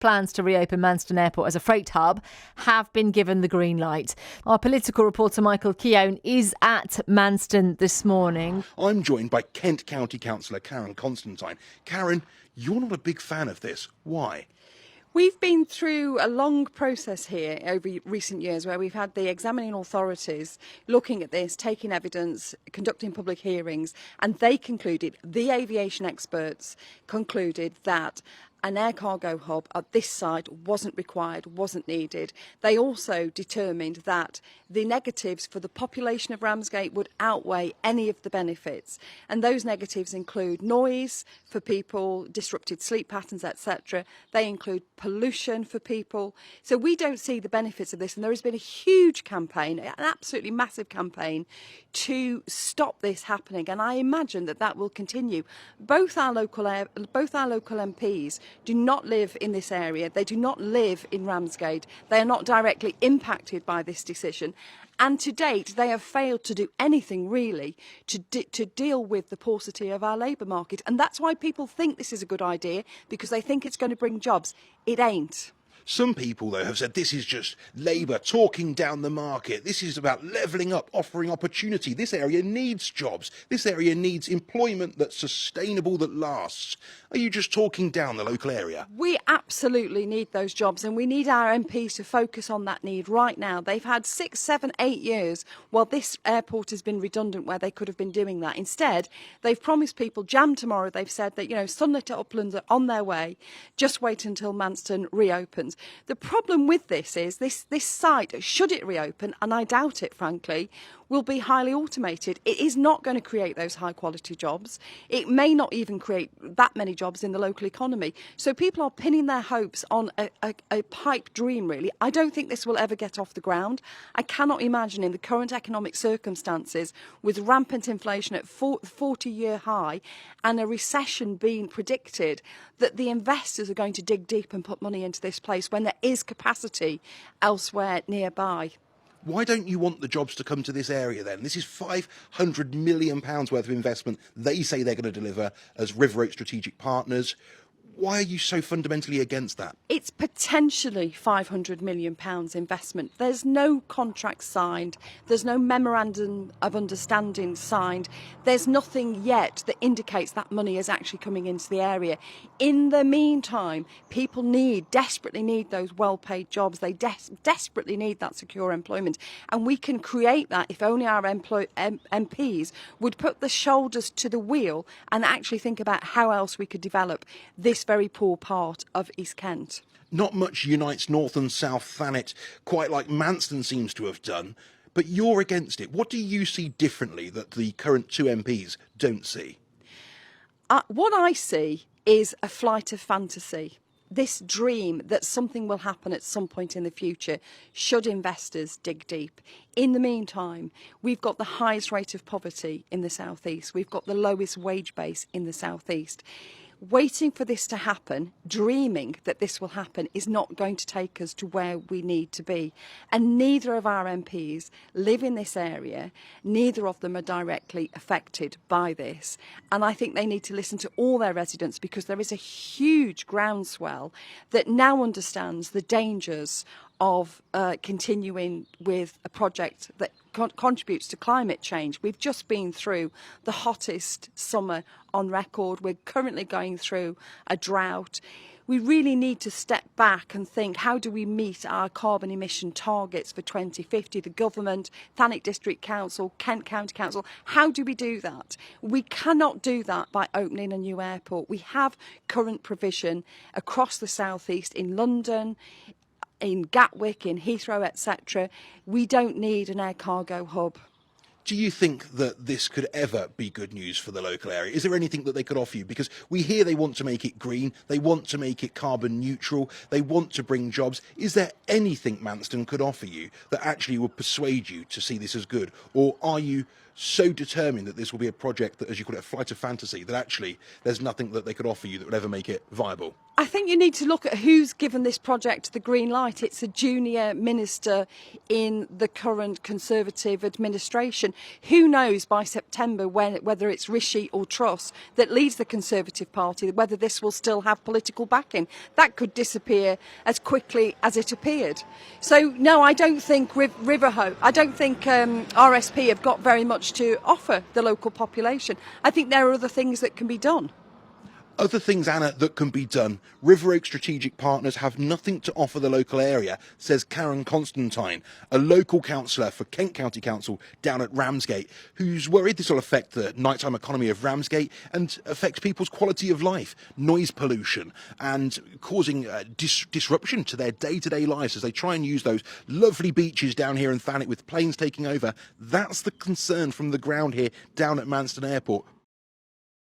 Plans to reopen Manston Airport as a freight hub have been given the green light. Our political reporter Michael Keown is at Manston this morning. I'm joined by Kent County Councillor Karen Constantine. Karen, you're not a big fan of this. Why? We've been through a long process here over recent years where we've had the examining authorities looking at this, taking evidence, conducting public hearings, and they concluded, the aviation experts concluded that an air cargo hub at this site wasn't required, wasn't needed. They also determined that the negatives for the population of Ramsgate would outweigh any of the benefits. And those negatives include noise for people, disrupted sleep patterns, etc. They include pollution for people. So we don't see the benefits of this. And there has been a huge campaign, an absolutely massive campaign, to stop this happening. And I imagine that that will continue. Both our local MPs do not live in this area. They do not live in Ramsgate. They are not directly impacted by this decision. And to date, they have failed to do anything really to deal with the paucity of our labour market. And that's why people think this is a good idea, because they think it's going to bring jobs. It ain't. Some people, though, have said this is just Labour talking down the market. This is about levelling up, offering opportunity. This area needs jobs. This area needs employment that's sustainable, that lasts. Are you just talking down the local area? We absolutely need those jobs, and we need our MPs to focus on that need right now. They've had 6, 7, 8 years while this airport has been redundant where they could have been doing that. Instead, they've promised people jam tomorrow. They've said that, Thanet Uplands are on their way. Just wait until Manston reopens. The problem with this is this site, should it reopen, and I doubt it, frankly, will be highly automated. It is not going to create those high quality jobs. It may not even create that many jobs in the local economy. So people are pinning their hopes on a pipe dream, really. I don't think this will ever get off the ground. I cannot imagine in the current economic circumstances, with rampant inflation at 40-year high and a recession being predicted, that the investors are going to dig deep and put money into this place when there is capacity elsewhere nearby. Why don't you want the jobs to come to this area then? This is £500 million worth of investment they say they're going to deliver as River Oaks strategic partners. Why are you so fundamentally against that? It's potentially £500 million investment. There's no contract signed. There's no memorandum of understanding signed. There's nothing yet that indicates that money is actually coming into the area. In the meantime, people desperately need those well-paid jobs. They desperately need that secure employment. And we can create that if only our MPs would put the shoulders to the wheel and actually think about how else we could develop this very poor part of East Kent. Not much unites North and South Thanet, quite like Manston seems to have done, but you're against it. What do you see differently that the current two MPs don't see? What I see is a flight of fantasy. This dream that something will happen at some point in the future should investors dig deep. In the meantime, we've got the highest rate of poverty in the South East. We've got the lowest wage base in the South East. Waiting for this to happen, dreaming that this will happen, is not going to take us to where we need to be. And neither of our MPs live in this area. Neither of them are directly affected by this. And I think they need to listen to all their residents, because there is a huge groundswell that now understands the dangers of continuing with a project that contributes to climate change. We've just been through the hottest summer on record. We're currently going through a drought. We really need to step back and think, how do we meet our carbon emission targets for 2050? The government, Thanet District Council, Kent County Council, how do we do that? We cannot do that by opening a new airport. We have current provision across the South East, in London, in Gatwick, in Heathrow, etc. We don't need an air cargo hub. Do you think that this could ever be good news for the local area? Is there anything that they could offer you? Because we hear they want to make it green, they want to make it carbon neutral, they want to bring jobs. Is there anything Manston could offer you that actually would persuade you to see this as good? Or are you so determined that this will be a project that, as you call it, a flight of fantasy, that actually there's nothing that they could offer you that would ever make it viable? I think you need to look at who's given this project the green light. It's a junior minister in the current Conservative administration. Who knows by September whether it's Rishi or Truss that leads the Conservative Party, whether this will still have political backing. That could disappear as quickly as it appeared. So, no, I don't think RiverHope, I don't think RSP have got very much to offer the local population. I think there are other things that can be done. Other things, Anna, that can be done. River Oak Strategic Partners have nothing to offer the local area, says Karen Constantine, a local councillor for Kent County Council down at Ramsgate, who's worried this will affect the nighttime economy of Ramsgate and affect people's quality of life, noise pollution, and causing disruption to their day-to-day lives as they try and use those lovely beaches down here in Thanet with planes taking over. That's the concern from the ground here down at Manston Airport.